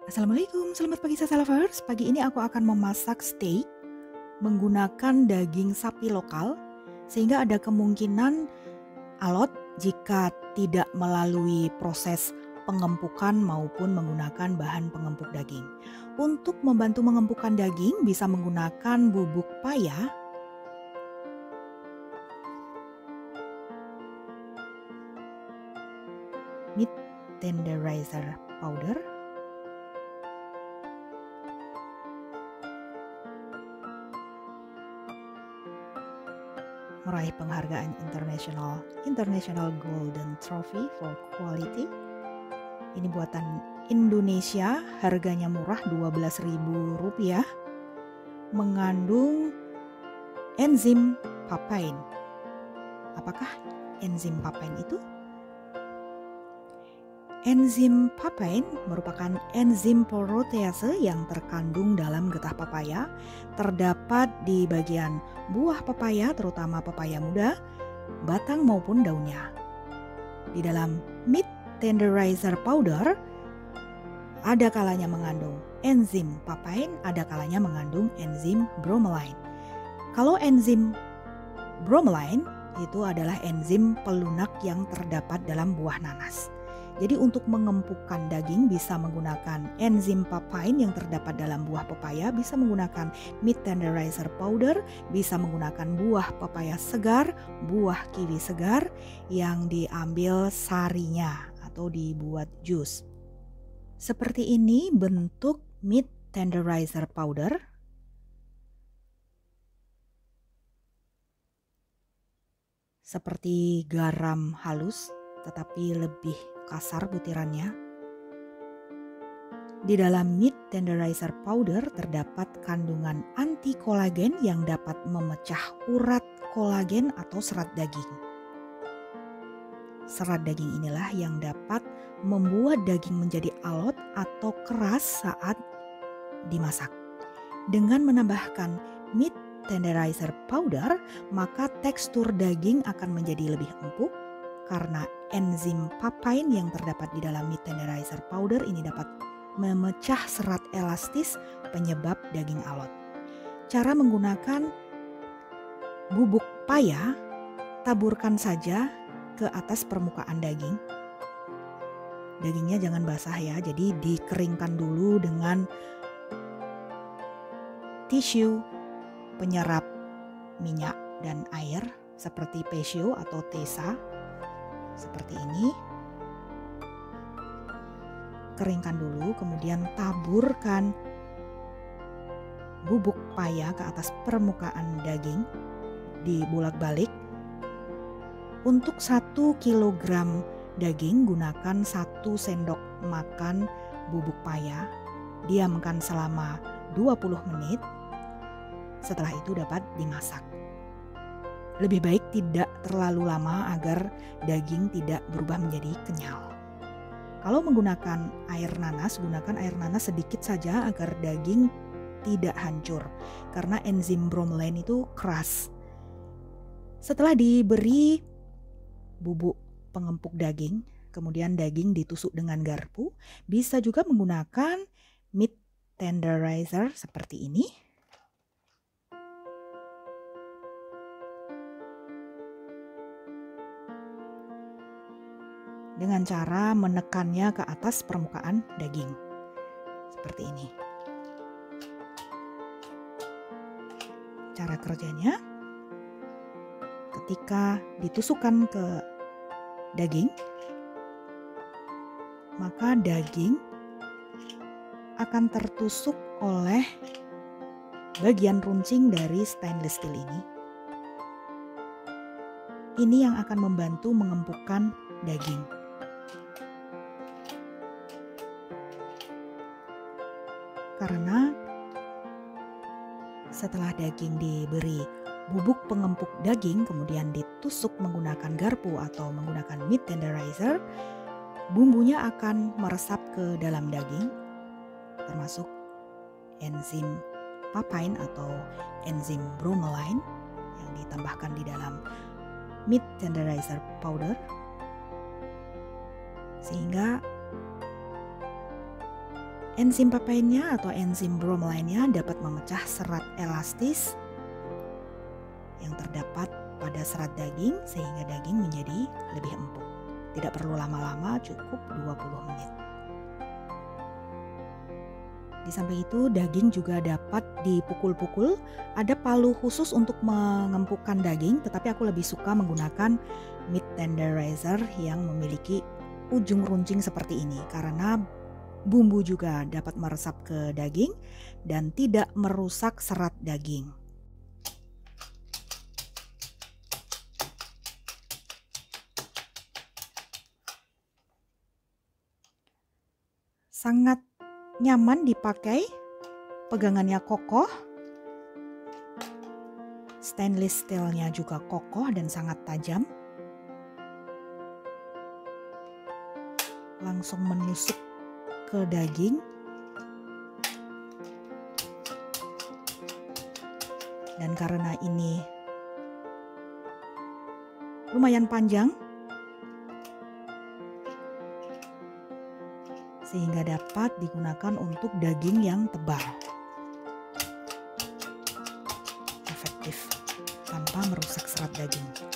Assalamualaikum, selamat pagi Sasa Lovers. Pagi ini aku akan memasak steak menggunakan daging sapi lokal sehingga ada kemungkinan alot jika tidak melalui proses pengempukan maupun menggunakan bahan pengempuk daging. Untuk membantu mengempukkan daging bisa menggunakan bubuk paya, meat tenderizer powder, meraih penghargaan International Golden Trophy for Quality. Ini buatan Indonesia, harganya murah Rp12.000, mengandung enzim papain. Apakah enzim papain itu? Enzim papain merupakan enzim protease yang terkandung dalam getah pepaya, terdapat di bagian buah pepaya, terutama pepaya muda, batang maupun daunnya. Di dalam meat tenderizer powder, ada kalanya mengandung enzim papain, ada kalanya mengandung enzim bromelain. Kalau enzim bromelain itu adalah enzim pelunak yang terdapat dalam buah nanas. Jadi untuk mengempukkan daging bisa menggunakan enzim papain yang terdapat dalam buah pepaya, bisa menggunakan meat tenderizer powder, bisa menggunakan buah pepaya segar, buah kiwi segar yang diambil sarinya atau dibuat jus. Seperti ini bentuk meat tenderizer powder. Seperti garam halus tetapi lebih kasar butirannya. Di dalam meat tenderizer powder terdapat kandungan anti kolagen yang dapat memecah urat kolagen atau serat daging. Serat daging inilah yang dapat membuat daging menjadi alot atau keras saat dimasak. Dengan menambahkan meat tenderizer powder, maka tekstur daging akan menjadi lebih empuk karena enzim papain yang terdapat di dalam meat tenderizer powder ini dapat memecah serat elastis penyebab daging alot. Cara menggunakan bubuk paya, taburkan saja ke atas permukaan daging. Dagingnya jangan basah ya, jadi dikeringkan dulu dengan tisu penyerap minyak dan air seperti Pesio atau Tesa. Seperti ini. Keringkan dulu, kemudian taburkan bubuk paya ke atas permukaan daging, dibulak-balik. Untuk 1 kilogram daging gunakan 1 sendok makan bubuk paya. Diamkan selama 20 menit. Setelah itu dapat dimasak. Lebih baik tidak terlalu lama agar daging tidak berubah menjadi kenyal. Kalau menggunakan air nanas, gunakan air nanas sedikit saja agar daging tidak hancur karena enzim bromelain itu keras. Setelah diberi bubuk pengempuk daging, kemudian daging ditusuk dengan garpu, bisa juga menggunakan meat tenderizer seperti ini. Dengan cara menekannya ke atas permukaan daging. Seperti ini. Cara kerjanya, ketika ditusukkan ke daging, maka daging akan tertusuk oleh bagian runcing dari stainless steel ini. Ini yang akan membantu mengempukkan daging. Karena setelah daging diberi bubuk pengempuk daging kemudian ditusuk menggunakan garpu atau menggunakan meat tenderizer, bumbunya akan meresap ke dalam daging, termasuk enzim papain atau enzim bromelain yang ditambahkan di dalam meat tenderizer powder, sehingga Enzim papainnya atau enzim bromelainnya dapat memecah serat elastis yang terdapat pada serat daging sehingga daging menjadi lebih empuk. Tidak perlu lama-lama, cukup 20 menit. Di samping itu daging juga dapat dipukul-pukul. Ada palu khusus untuk mengempukkan daging, tetapi aku lebih suka menggunakan meat tenderizer yang memiliki ujung runcing seperti ini karena bumbu juga dapat meresap ke daging dan tidak merusak serat daging. Sangat nyaman dipakai, pegangannya kokoh, stainless steelnya juga kokoh dan sangat tajam. Langsung menusuk ke daging dan karena ini lumayan panjang sehingga dapat digunakan untuk daging yang tebal, efektif tanpa merusak serat daging.